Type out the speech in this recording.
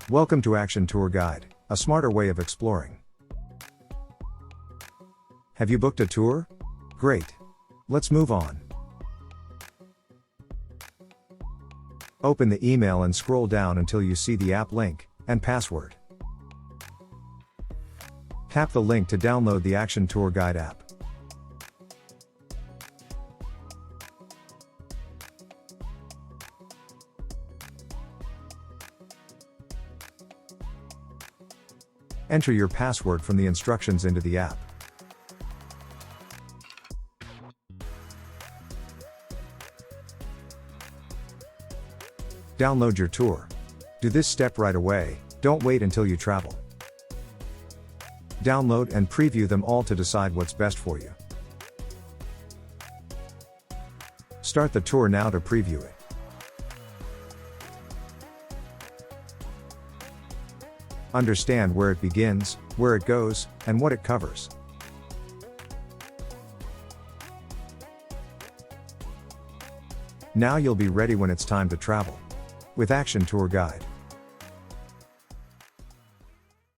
Welcome to Action Tour Guide, a smarter way of exploring. Have you booked a tour? Great. Let's move on. Open the email and scroll down until you see the app link and password. Tap the link to download the Action Tour Guide app. Enter your password from the instructions into the app. Download your tour. Do this step right away, don't wait until you travel. Download and preview them all to decide what's best for you. Start the tour now to preview it. Understand where it begins, where it goes, and what it covers. Now you'll be ready when it's time to travel. With Action Tour Guide.